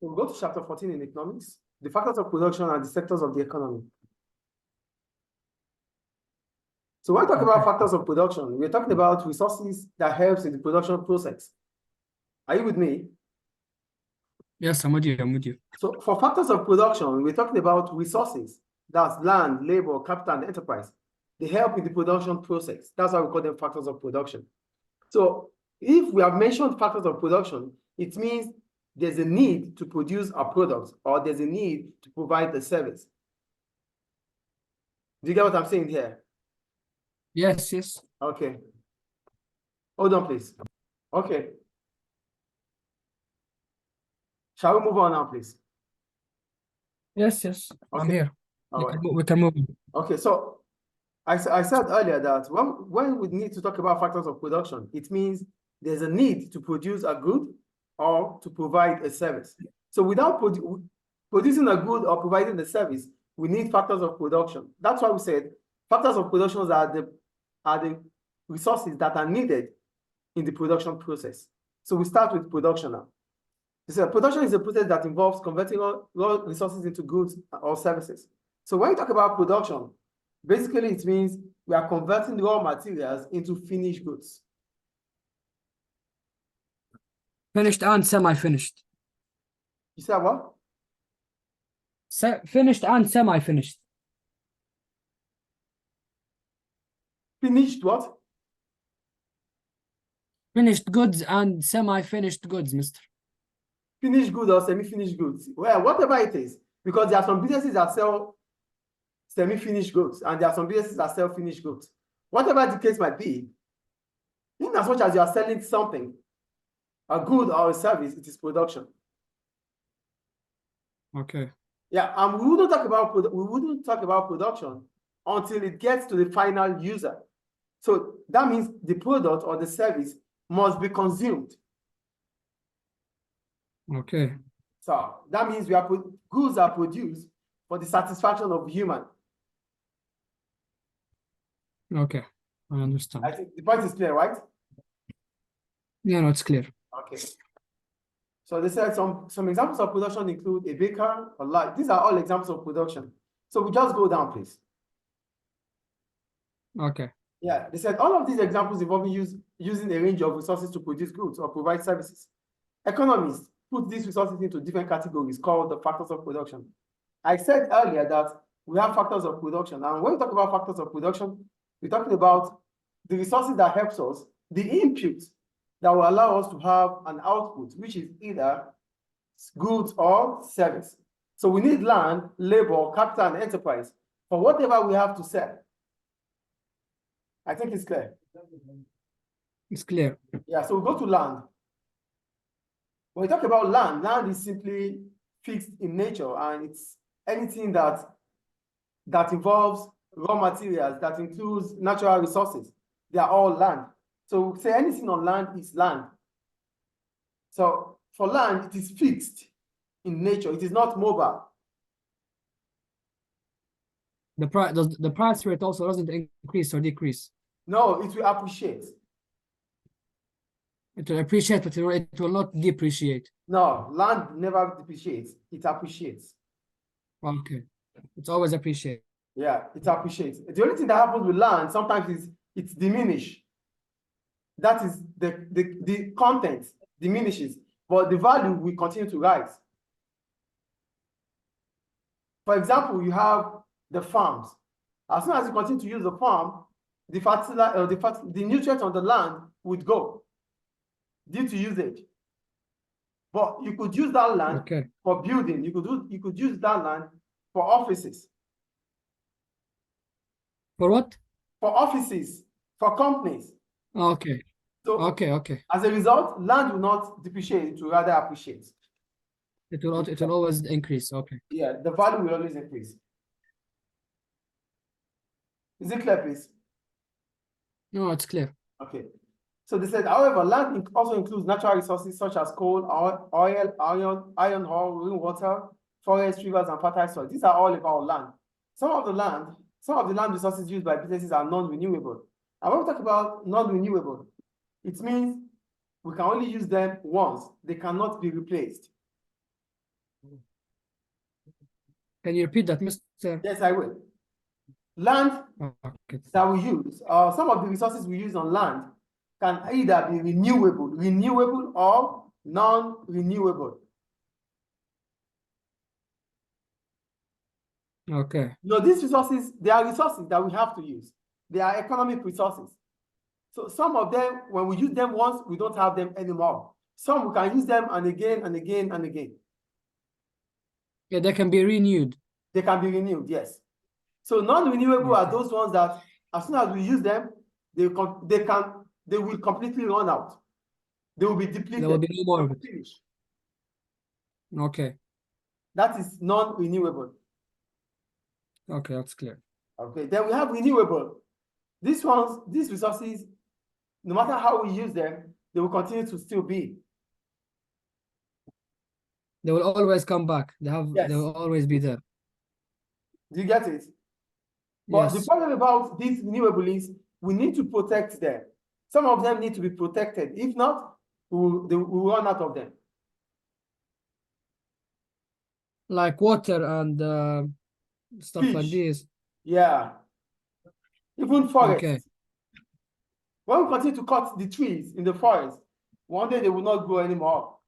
We'll go to chapter 14 in economics, the factors of production and the sectors of the economy. So when we talk about factors of production, we're talking about resources that helps in the production process. Are you with me? Yes, I'm with you. I'm with you. So for factors of production, we're talking about resources. That's land, labor, capital, and enterprise. They help in the production process. That's why we call them factors of production. So if we have mentioned factors of production, it means there's a need to produce a product or there's a need to provide the service. Do you get what I'm saying here? Yes, yes. Okay. Hold on, please. Okay. Shall we move on now, please? Yes, yes. I'm Okay. here. All right. We can move. Okay, so I said earlier that when we need to talk about factors of production, it means there's a need to produce a good or to provide a service. So without producing a good or providing the service, we need factors of production. That's why we said factors of production are the resources that are needed in the production process. So we start with production now. So production is a process that involves converting raw resources into goods or services. So when you talk about production, basically it means we are converting raw materials into finished goods. Finished and semi-finished. You said what? Finished and semi-finished. Finished what? Finished goods and semi-finished goods, mister. Finished goods or semi-finished goods. Well, whatever it is, because there are some businesses that sell semi-finished goods and there are some businesses that sell finished goods. Whatever the case might be, in as much as you are selling something, a good or a service, it is production. Okay. Yeah, and we wouldn't talk about production until it gets to the final user. So that means the product or the service must be consumed. Okay. So that means goods are produced for the satisfaction of human. Okay, I understand. I think the point is clear, right? Yeah, no, it's clear. Okay. So they said some examples of production include a baker, a light. These are all examples of production. So we just go down, please. Okay. Yeah, they said all of these examples involve using a range of resources to produce goods or provide services. Economists put these resources into different categories called the factors of production. I said earlier that we have factors of production. And when we talk about factors of production, we're talking about the resources that helps us, the input that will allow us to have an output, which is either goods or service. So we need land, labor, capital, and enterprise for whatever we have to sell. I think it's clear. It's clear. Yeah, so we go to land. When we talk about land, land is simply fixed in nature, and it's anything that involves raw materials, that includes natural resources. They are all land. So we say anything on land is land. So for land, it is fixed in nature. It is not mobile. The price rate also doesn't increase or decrease. No, it will appreciate. It will appreciate, but it will not depreciate. No, land never depreciates. It appreciates. Okay. It's always appreciated. Yeah, it appreciates. The only thing that happens with land sometimes is it's diminished. That is the content diminishes, but the value will continue to rise. For example, you have the farms. As soon as you continue to use the farm, the the nutrients on the land would go due to usage. But you could use that land for building. You could use that land for offices. For what? For offices, for companies. Okay. So okay. As a result, land will not depreciate, it will rather appreciate. It will always increase. Okay. Yeah, the value will always increase. Is it clear, please? No, it's clear. Okay. So they said, however, land also includes natural resources such as coal, oil, iron ore, rainwater, forests, rivers, and fertile soil. These are all about land. Some of the land resources used by businesses are non-renewable. And when we talk about non-renewable, it means we can only use them once. They cannot be replaced. Can you repeat that, Mr.? Yes, I will. Land Okay. that we use, some of the resources we use on land can either be renewable or non-renewable. Okay. You know, these resources, they are resources that we have to use. They are economic resources. So some of them, when we use them once, we don't have them anymore. Some we can use them and again and again and again. Yeah, they can be renewed. They can be renewed, yes. So non-renewable are those ones that as soon as we use them, they will completely run out. They will be depleted. There will be no more They of will it. finish. Okay. That is non-renewable. Okay, that's clear. Okay, then we have renewable. These resources, no matter how we use them, they will continue to still be. They will always come back. Yes. They will always be there. Do you get it? But the Yes. problem about these renewables is we need to protect them. Some of them need to be protected. If not, we will run out of them. Like water and stuff like Fish. this. Yeah. Even forests. Okay. When we continue to cut the trees in the forest, one day they will not grow anymore.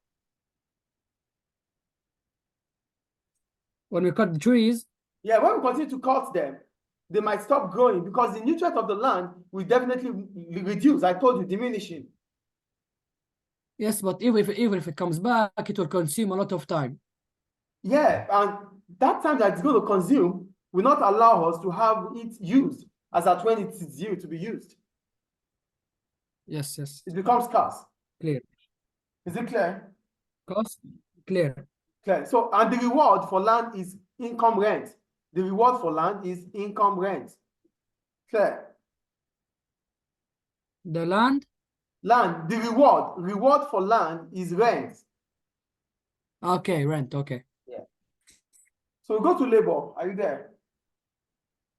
When we cut the trees, Yeah, when we continue to cut them, they might stop growing because the nutrient of the land will definitely reduce. I told you, diminishing. yes, but even if it comes back, it will consume a lot of time. Yeah, and that time that it's going to consume will not allow us to have it used as at when it is due to be used. Yes, yes. It becomes scarce. Clear. Is it clear? Cost? Clear. Clear. So, and the reward for land is income rent. The reward for land is income rent. Clear. The land? Land, the reward for land is rent. Okay, rent. Okay. Yeah. So we go to labor. Are you there?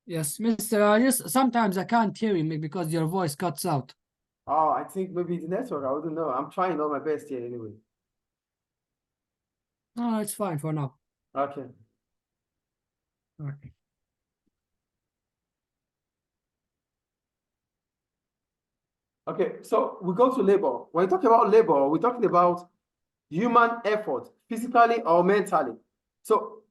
Yes, Mr. Just sometimes I can't hear you because your voice cuts out. Oh, I think maybe the network. I wouldn't know. I'm trying all my best here anyway. No, it's fine for now. Okay. Okay. Okay, so we go to labor. When we talk about labor, we're talking about human effort, physically or mentally. So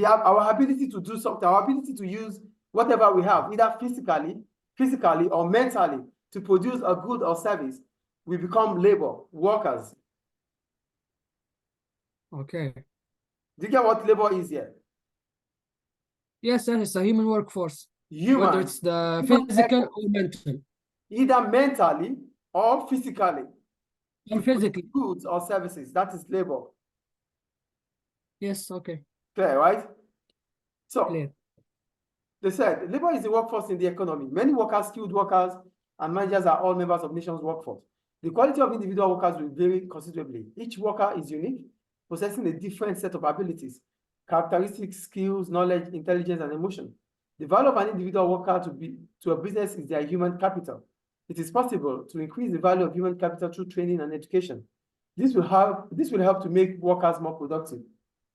our ability to do something, our ability to use whatever we have, either physically or mentally, to produce a good or service, we become labor, workers. Okay. Do you get what labor is here? Yes, sir, it's a human workforce. Human. Whether it's the Human physical effort. or mental. Either mentally or physically. Or physically. Goods or services, that is labor. Yes, okay. Clear, right? So, Clear. they said labor is the workforce in the economy. Many workers, skilled workers, and managers are all members of the nation's workforce. The quality of individual workers will vary considerably. Each worker is unique, possessing a different set of abilities, characteristics, skills, knowledge, intelligence, and emotion. The value of an individual worker to a business is their human capital. It is possible to increase the value of human capital through training and education. This will help to make workers more productive.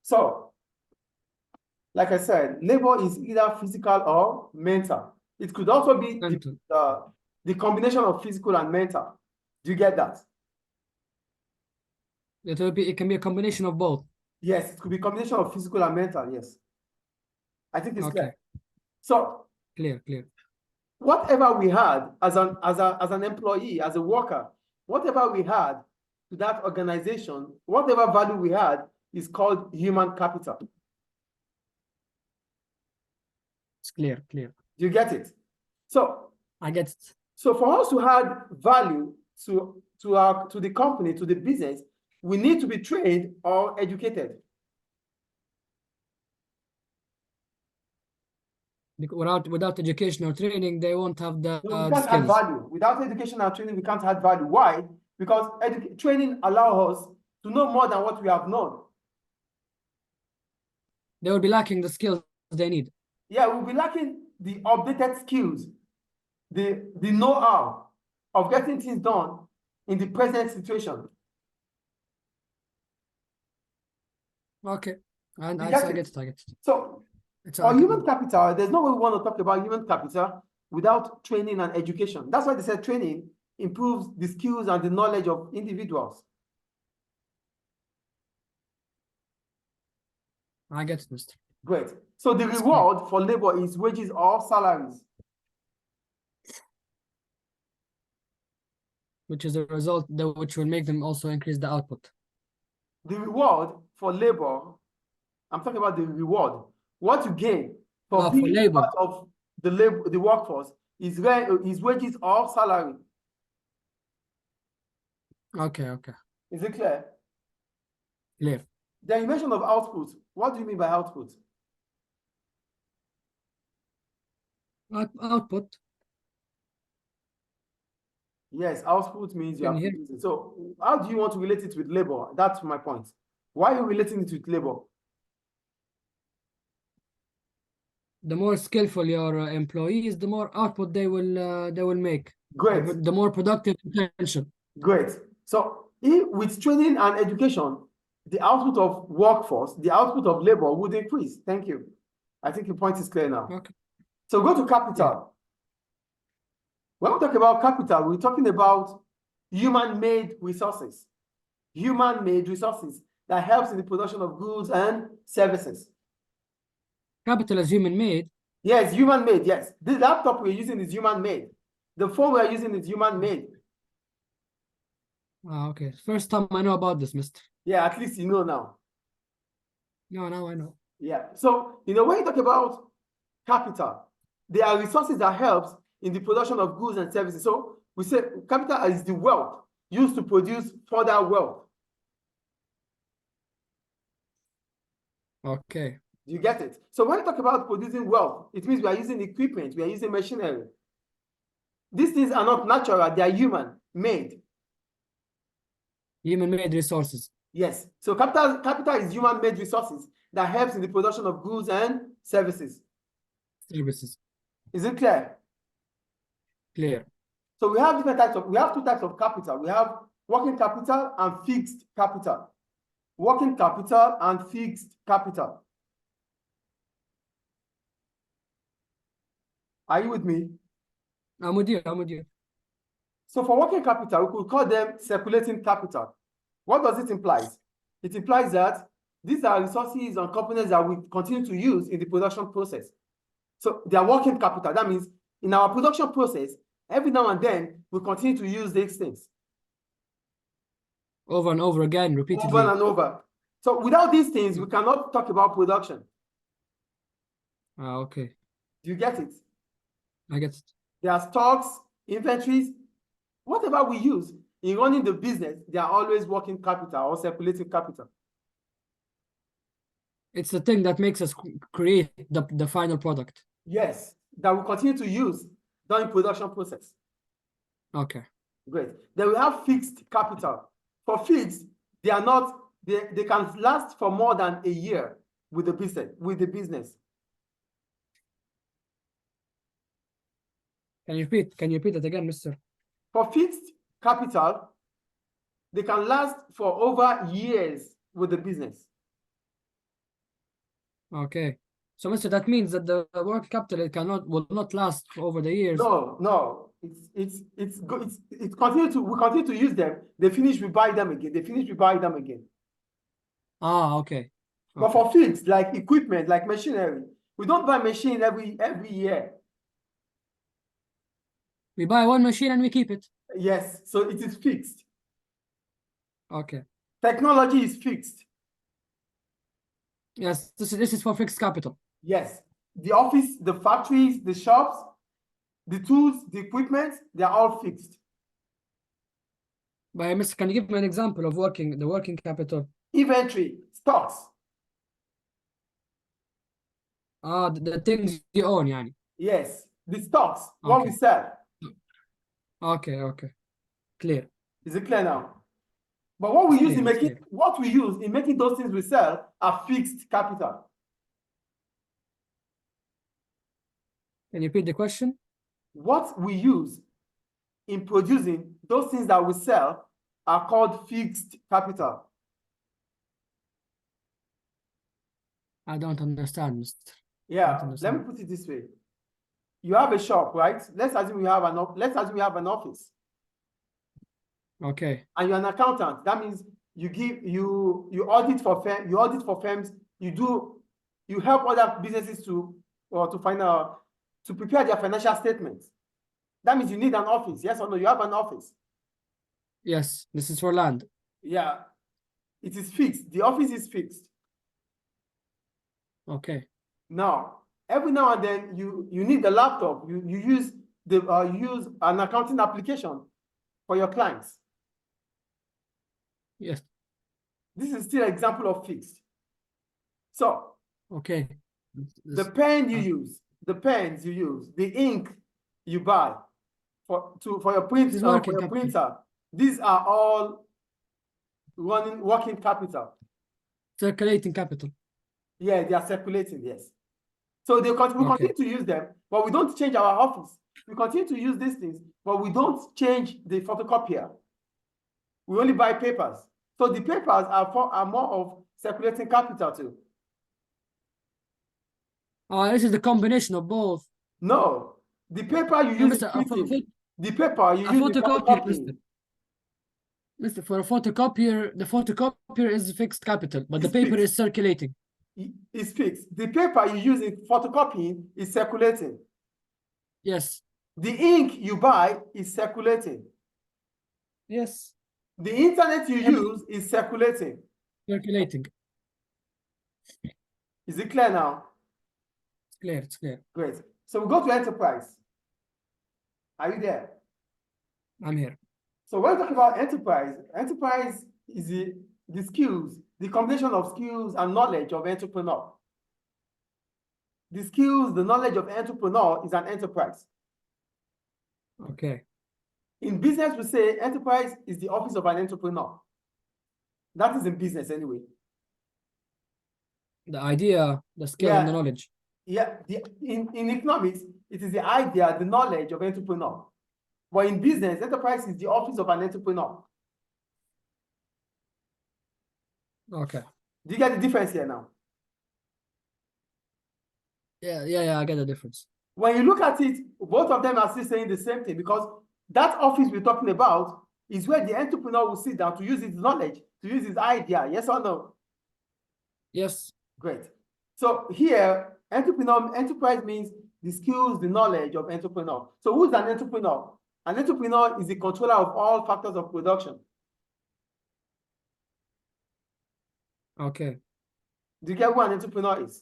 So, like I said, labor is either physical or mental. It could also be the combination of physical and mental. Do you get that? It can be a combination of both. Yes, it could be a combination of physical and mental, yes. I think it's Okay. clear. So Clear. whatever we had as an employee, as a worker, whatever we had to that organization, whatever value we had is called human capital. It's clear. Do you get it? So I get it. So for us to add value to the company, to the business, we need to be trained or educated. Without education or training, they won't have the We can't add skills. value. Without education and training, we can't add value. Why? Because training allows us to know more than what we have known. They will be lacking the skills they need. Yeah, we'll be lacking the updated skills, the know-how of getting things done in the present situation. Okay. And You I get get it? it. I get it. So It's for human capital, there's no way we want to talk about human capital without training and education. That's why they said training improves the skills and the knowledge of individuals. I get it, Mister. Great. So the reward for labor is wages or salaries. Which is the result which will make them also increase the output. The reward for labor, I'm talking about the reward. What you gain for For being labor. part of the workforce is wages or salary. Okay. Is it clear? Clear. Then you mentioned of output. What do you mean by output? Output. Yes, output means you Can are you hear? producing. So how do you want to relate it with labor? That's my point. Why are you relating it with labor? The more skillful your employees, the more output they will make. Great. The more productive potential. Great. So with training and education, the output of workforce, the output of labor would increase. Thank you. I think your point is clear now. Okay. So go to capital. Yeah. When we talk about capital, we're talking about human-made resources. Human-made resources that helps in the production of goods and services. Capital is human made. Yes, human-made, yes. The laptop we're using is human-made. The phone we're using is human-made. Okay. First time I know about this, Mister. Yeah, at least you know now. No, now I know. Yeah. So, when you talk about capital, there are resources that helps in the production of goods and services. So we say capital is the wealth used to produce further wealth. Okay. You get it? So when we talk about producing wealth, it means we are using equipment, we are using machinery. These things are not natural, they are human-made. Human-made resources. Yes. So capital is human-made resources that helps in the production of goods and services. Services. Is it clear? Clear. So we have two types of capital. We have working capital and fixed capital. Working capital and fixed capital. Are you with me? I'm with you. So for working capital, we could call them circulating capital. What does it imply? It implies that these are resources and components that we continue to use in the production process. So they are working capital. That means in our production process, every now and then, we continue to use these things. Over and over again, repeatedly. Over and over. So without these things, we cannot talk about production. Okay. Do you get it? I get it. There are stocks, inventories, whatever we use in running the business, they are always working capital or circulating capital. It's the thing that makes us create the final product. Yes, that we continue to use during production process. Okay. Great. Then we have fixed capital. For fixed, they can last for more than a year with the business. Can you repeat that again, Mister? For fixed capital, they can last for over years with the business. Okay. So, Mister, that means that the working capital will not last for over the years. No. We continue to use them. They finish, we buy them again. They finish, we buy them again. Okay. But for fixed, like equipment, like machinery, we don't buy machine every year. We buy one machine and we keep it. Yes, so it is fixed. Okay. Technology is fixed. Yes, this is for fixed capital. Yes. The office, the factories, the shops, the tools, the equipment, they are all fixed. But Mister, can you give me an example of the working capital? Inventory, stocks. The things you own, yani. Yes, the stocks, what we sell. Okay. Clear. Is it clear now? But what we use in making those things we sell are fixed capital. Can you repeat the question? What we use in producing those things that we sell are called fixed capital. I don't understand, Mister. Yeah, Don't let me understand. put it this way. You have a shop, right? Let's assume you have an office, Okay. and you're an accountant. That means you audit for firms. You help other businesses to prepare their financial statements. That means you need an office. Yes or no? You have an office. Yes, this is for land. Yeah, it is fixed. The office is fixed. Okay. Now, every now and then you need the laptop. You use an accounting application for your clients. Yes. This is still an example of fixed. So Okay. the pen you use, the pens you use, the ink you buy for your This is working capital. printer, these are all working capital. Circulating capital. Yeah, they are circulating, yes. So we continue to use them, but we don't change our office. We continue to use these things, but we don't change the photocopier. We only buy papers. So the papers are more of circulating capital too. This is the combination of both. No, the paper you No, use Mister, in printing, the paper you a use in photocopier, Mister. photocopying. Mister, for a photocopier, the photocopier is fixed capital, but the It's paper fixed. is circulating. It's fixed. The paper you use in photocopying is circulating. Yes. The ink you buy is circulating. Yes. The internet you Every- use is circulating. Circulating. Is it clear now? It's clear. It's clear. Great. So we go to enterprise. Are you there? I'm here. So when we talk about enterprise is the skills, the combination of skills and knowledge of entrepreneur. The skills, the knowledge of entrepreneur is an enterprise. Okay. In business, we say enterprise is the office of an entrepreneur. That is in business anyway. The idea, the skill, and the knowledge. Yeah, in economics, it is the idea, the knowledge of entrepreneur. But in business, enterprise is the office of an entrepreneur. Okay. Do you get the difference here now? Yeah, I get the difference. When you look at it, both of them are still saying the same thing, because that office we're talking about is where the entrepreneur will sit down to use his knowledge, to use his idea. Yes or no? Yes. Great. So here, enterprise means the skills, the knowledge of entrepreneur. So who's an entrepreneur? An entrepreneur is the controller of all factors of production. Okay. Do you get who an entrepreneur is?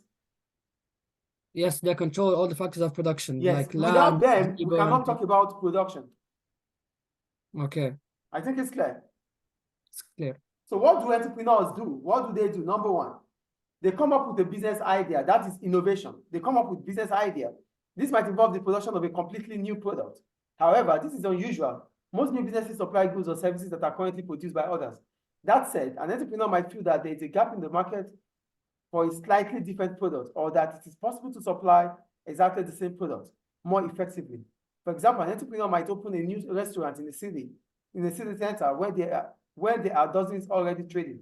Yes, they control all the factors of production. Yes. Like Without land, them, we people, cannot talk about production. Okay. I think it's clear. It's clear. So what do entrepreneurs do? What do they do? Number one, they come up with a business idea. That is innovation. They come up with business idea. This might involve the production of a completely new product. However, this is unusual. Most new businesses supply goods or services that are currently produced by others. That said, an entrepreneur might feel that there is a gap in the market for a slightly different product, or that it is possible to supply exactly the same product more effectively. For example, an entrepreneur might open a new restaurant in the city center where there are dozens already trading.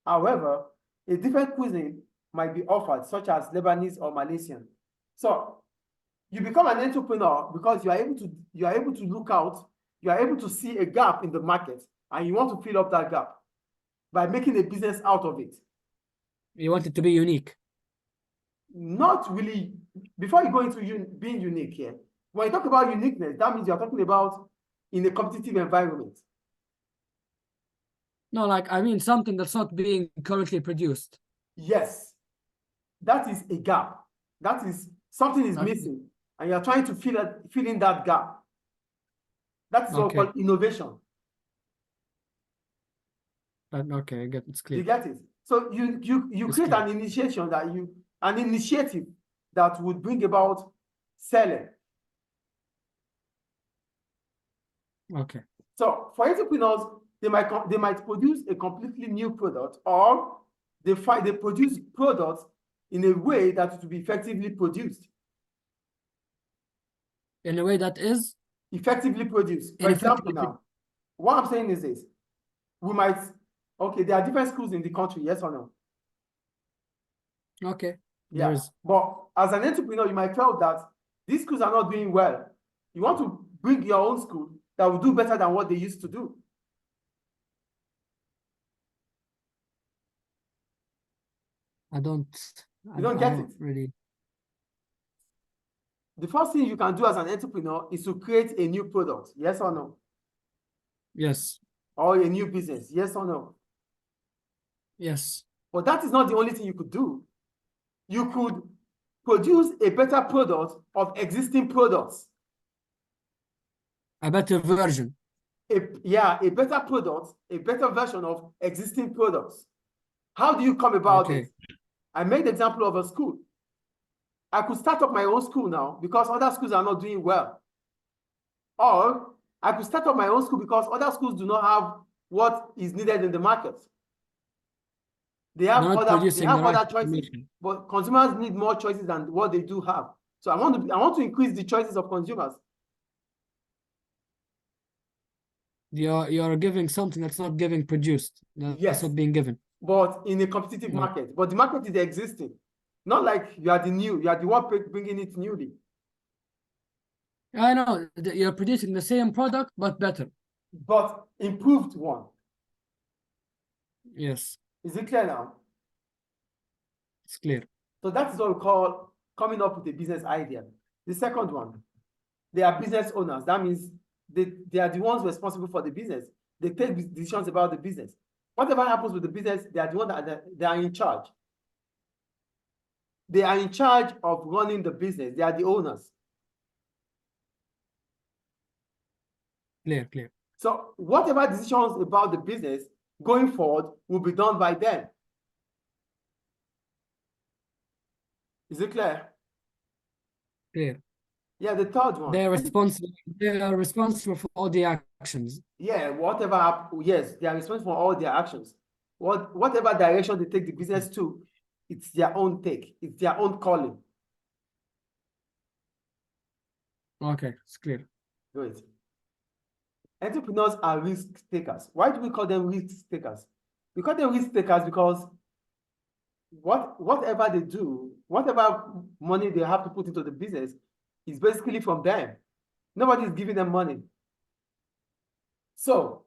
However, a different cuisine might be offered, such as Lebanese or Malaysian. So you become an entrepreneur because you are able to look out, you are able to see a gap in the market, and you want to fill up that gap by making a business out of it. You want it to be unique. Not really. Before you go into being unique here, when you talk about uniqueness, that means you're talking about in a competitive environment. No, like, I mean something that's not being currently produced. Yes, that is a gap. That is something is missing, and you're trying to fill in that gap. That's what we call innovation. Okay, I get it's clear. You get it? So you create an initiative that would bring about selling. Okay. So for entrepreneurs, they might produce a completely new product, or they produce products in a way that it will be effectively produced. In a way that is effectively produced. For example, now, what I'm saying is this: we might, okay, there are different schools in the country, yes or no? Okay. Yeah. There is. But as an entrepreneur, you might feel that these schools are not doing well. You want to bring your own school that will do better than what they used to do. I don't. You don't I get don't it. really. The first thing you can do as an entrepreneur is to create a new product. Yes or no? Yes. Or a new business. Yes or no? Yes. But that is not the only thing you could do. You could produce a better product of existing products. A better version. A better product, a better version of existing products. How do you come about Okay. it? I made the example of a school. I could start up my own school now because other schools are not doing well. Or I could start up my own school because other schools do not have what is needed in the market. They have Not producing the right other choices, information. but consumers need more choices than what they do have. So I want to increase the choices of consumers. You're giving something that's not giving produced. That's Yes, not being given. but in a competitive No. market. But the market is existing. Not like you are the one bringing it newly. I know you're producing the same product but better. But improved one. Yes, Is it clear now? it's clear. So that is what we call coming up with a business idea. The second one, they are business owners. That means they are the ones responsible for the business. They take decisions about the business. Whatever happens with the business, they are the ones that they are in charge. They are in charge of running the business. They are the owners. Clear. So whatever decisions about the business going forward will be done by them. Is it clear? Clear. Yeah, the third one. They are responsible for all the actions. Yeah, yes, they are responsible for all their actions. Whatever direction they take the business to, it's their own take. It's their own calling. Okay, it's clear. Great. Entrepreneurs are risk takers. Why do we call them risk takers? We call them risk takers because whatever they do, whatever money they have to put into the business is basically from them. Nobody is giving them money. So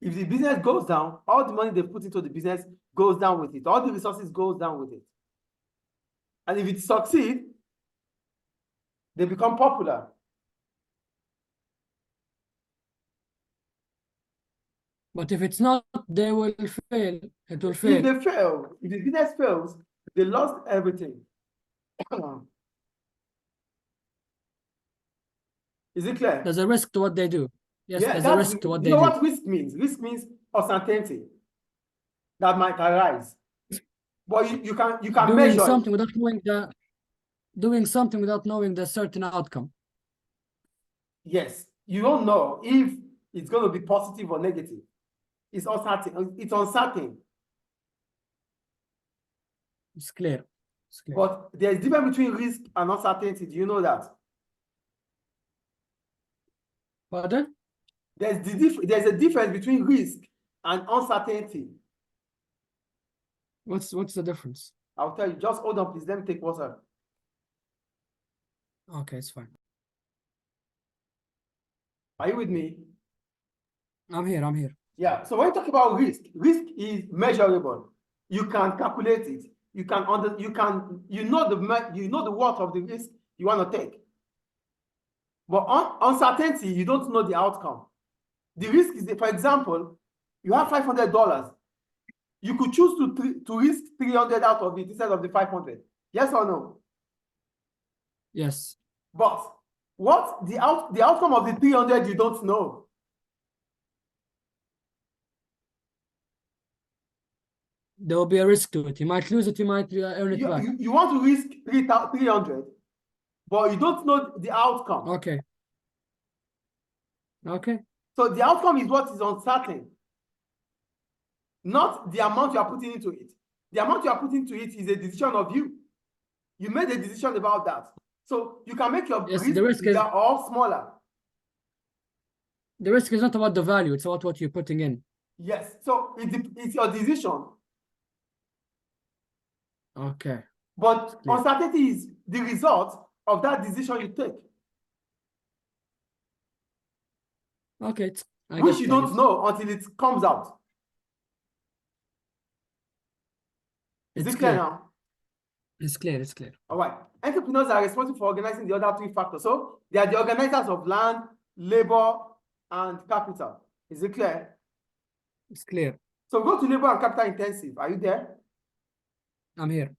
if the business goes down, all the money they put into the business goes down with it. All the resources goes down with it. And if it succeeds, they become popular. But if it's not, they will fail. It will If fail. they fail, if the business fails, they lost everything. Is it clear? There's a risk to what they do. Yes, Yeah, there's a risk to what you they know do. what risk means? Risk means uncertainty that might arise. But you can Doing measure something it. without knowing doing something without knowing the certain outcome. Yes, you don't know if it's going to be positive or negative. It's uncertain. It's uncertain. It's clear. It's clear. But there's difference between risk and uncertainty. Do you know that? Pardon? There's a difference between risk and uncertainty. What's the difference? I'll tell you. Just hold on, please. Let me take water. Okay, it's fine. Are you with me? I'm here. Yeah. So when you talk about risk is measurable. You can calculate it. You know the worth of the risk you want to take. But uncertainty, you don't know the outcome. The risk is, for example, you have $500. You could choose to risk 300 out of it instead of the 500. Yes or no? Yes. But what the outcome of the 300 you don't know. There will be a risk to it. You might lose it, you might earn it back. You want to risk 300, but you don't know the outcome. Okay. So the outcome is what is uncertain, not the amount you are putting into it. The amount you are putting into it is a decision of you. You made a decision about that. So you can make your risk bigger or smaller. The risk is not about the value, it's about what you're putting in. Yes. So it's your decision. Okay. But Clear. uncertainty is the result of that decision you take, Okay, I which get you it, I don't get it. know until it comes out. Is It's it clear clear. now? It's clear, it's clear. All right. Entrepreneurs are responsible for organizing the other three factors. So they are the organizers of land, labor, and capital. Is it clear? It's clear. So we go to labor and capital intensive. Are you there? I'm here.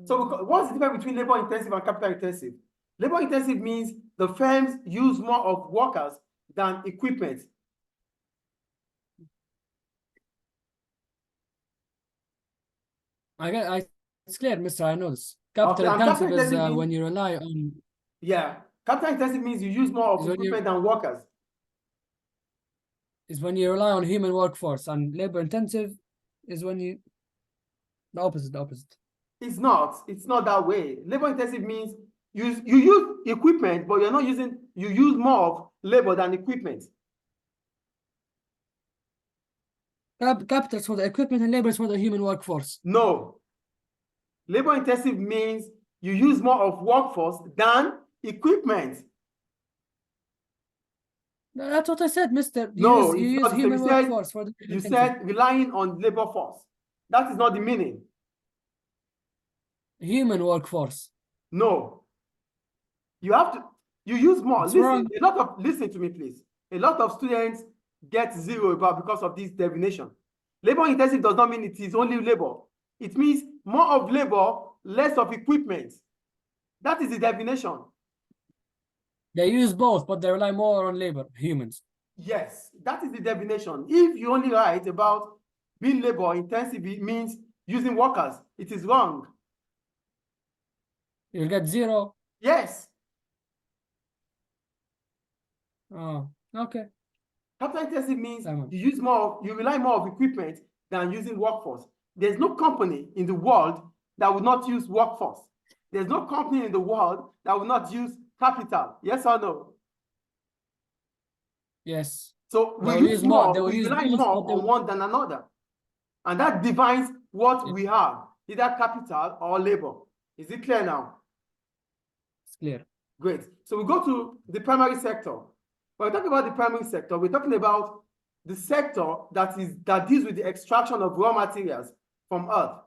So what's the difference between labor intensive and capital intensive? Labor intensive means the firms use more of workers than equipment. It's clear, Mr. I know this. Okay, Capital and intensive capital is intensive when means, you rely on yeah, capital intensive means you use more of is when you equipment than workers. rely on human workforce, and labor intensive is when you the opposite. It's not that way. Labor intensive means you use equipment, but you're not using, you use more of labor than equipment. Capital is for the equipment and labor is for the human workforce. No. Labor intensive means you use more of workforce than equipment. That's what I said, Mister. No, You it's use not the same. human workforce for the You intensive. said relying on labor force. That is not the meaning. Human workforce. No. You have to, you use more. It's Listen, wrong. listen to me, please. A lot of students get zero because of this definition. Labor intensive does not mean it is only labor. It means more of labor, less of equipment. That is the definition. They use both, but they rely more on labor, humans. Yes, that is the definition. If you only write about being labor intensive, it means using workers. It is wrong. You'll get zero. Yes. Oh, okay. Capital intensive means Tamam. you rely more of equipment than using workforce. There's no company in the world that would not use workforce. There's no company in the world that will not use capital. Yes or no? Yes. So we They will use more. They will we use rely both, more but they on will... one than another. And that defines what Yeah. we have, either capital or labor. Is it clear now? It's clear. Great. So we go to the primary sector. When we talk about the primary sector, we're talking about the sector that deals with the extraction of raw materials from earth.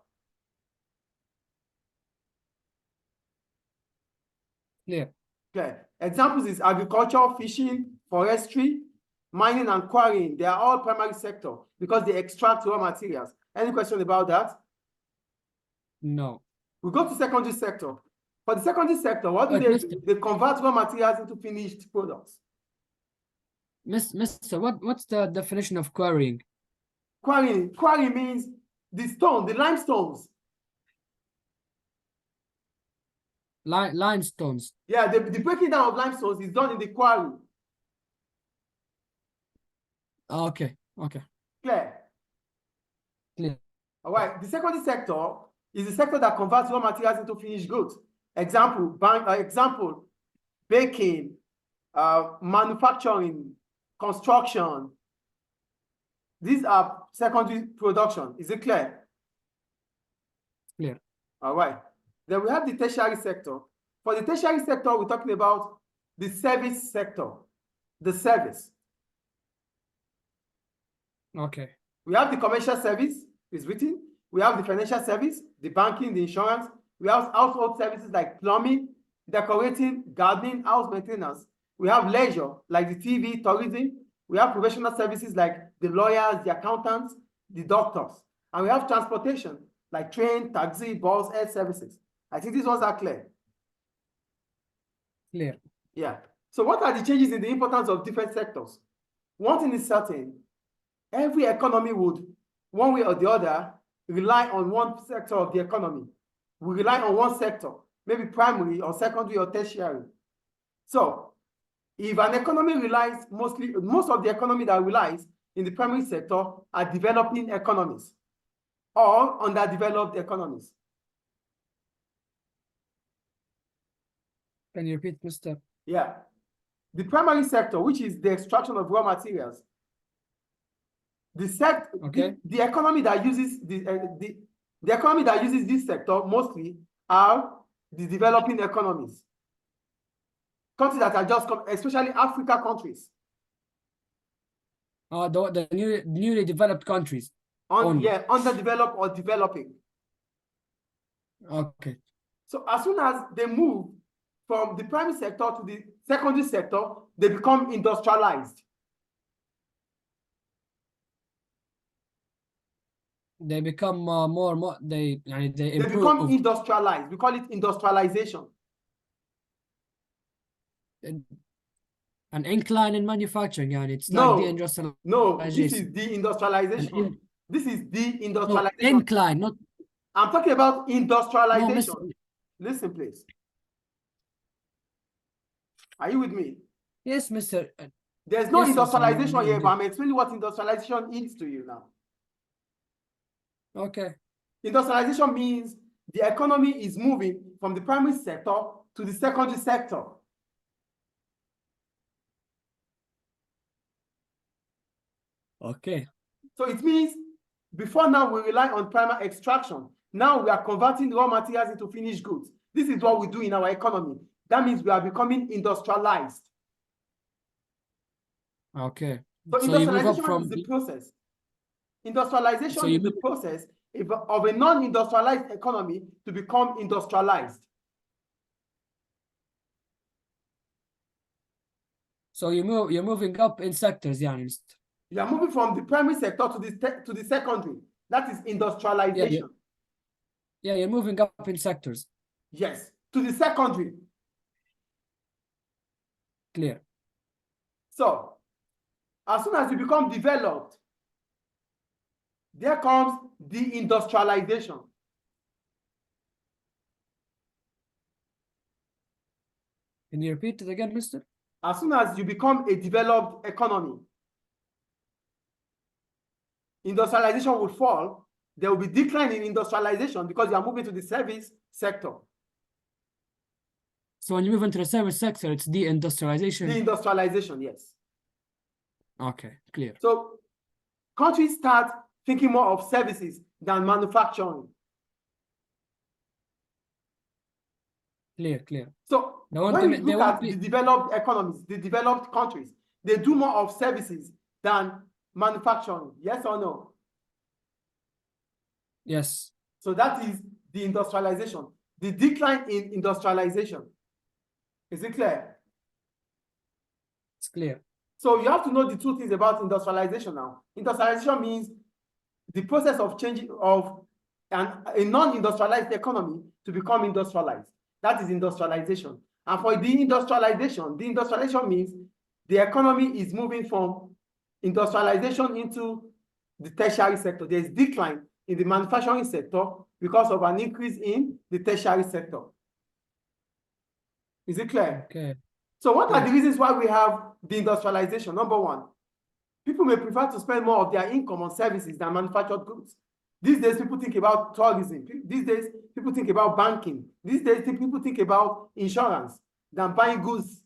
Clear. Okay. Examples is agriculture, fishing, forestry, mining, and quarrying. They are all primary sector because they extract raw materials. Any question about that? No. We go to secondary sector. For the secondary sector, what do Wait, they Mister. do? They convert raw materials into finished products. Mister, what's the definition of quarrying? Quarry means the stone, the limestones. Limestones. Yeah, the breaking down of limestones is done in the quarry. Okay. Clear? Clear. All right. The secondary sector is the sector that converts raw materials into finished goods. Example, baking, manufacturing, construction. These are secondary production. Is it clear? Clear. All right. Then we have the tertiary sector. For the tertiary sector, we're talking about the service sector, the service. Okay. We have the commercial service, is written. We have the financial service, the banking, the insurance. We have household services like plumbing, decorating, gardening, house maintenance. We have leisure, like the TV, tourism. We have professional services like the lawyers, the accountants, the doctors. And we have transportation, like train, taxi, bus, air services. I think these ones are clear. Clear. Yeah. So what are the changes in the importance of different sectors? One thing is certain, every economy would, one way or the other, rely on one sector of the economy. We rely on one sector, maybe primary or secondary or tertiary. So if an economy relies most of the economy that relies in the primary sector are developing economies or underdeveloped economies. Can you repeat, Mister? Yeah. The primary sector, which is the extraction of raw materials, the economy that uses The economy that uses this sector mostly are the developing economies. Countries that are just, especially Africa countries. The newly developed countries. Yeah, underdeveloped or developing. Okay. So as soon as they move from the primary sector to the secondary sector, they become industrialized. They become more they improve. They become industrialized. We call it industrialization. An incline in manufacturing, and it's No, like deindustrialization. no, this is deindustrialization. This is deindustrialization. No, incline, not. I'm talking about industrialization. No, listen, please. Are you with me? Yes, Mr. There's no yes, industrialization yes, here, but I'm explaining what industrialization is to you now. Okay. Industrialization means the economy is moving from the primary sector to the secondary sector. Okay. So it means before now we rely on primary extraction. Now we are converting raw materials into finished goods. This is what we do in our economy. That means we are becoming industrialized. Okay. So industrialization is the the process. Industrialization is the process of a non-industrialized economy to become industrialized. So you're moving up in sectors, yeah. You are moving from the primary sector to the secondary. That is industrialization. Yeah, you're moving up in sectors. Yes, to the secondary. Clear. So, as soon as you become developed, there comes deindustrialization. Can you repeat it again, mister? As soon as you become a developed economy, industrialization will fall. There will be decline in industrialization because you are moving to the service sector. So when you move into the service sector, it's deindustrialization. Deindustrialization, yes. Okay, clear. So countries start thinking more of services than manufacturing. Clear. So when we look at the developed economies, the developed countries, they do more of services than manufacturing. Yes or no? Yes. So that is the industrialization, the decline in industrialization. Is it clear? It's clear. So you have to know the two things about industrialization now. Industrialization means the process of changing of a non-industrialized economy to become industrialized. That is industrialization. And for deindustrialization means the economy is moving from industrialization into the tertiary sector. There is decline in the manufacturing sector because of an increase in the tertiary sector. Is it clear? Okay. So what are the reasons why we have deindustrialization? Number one, people may prefer to spend more of their income on services than manufactured goods. These days, people think about tourism. These days, people think about banking. These days, people think about insurance than buying goods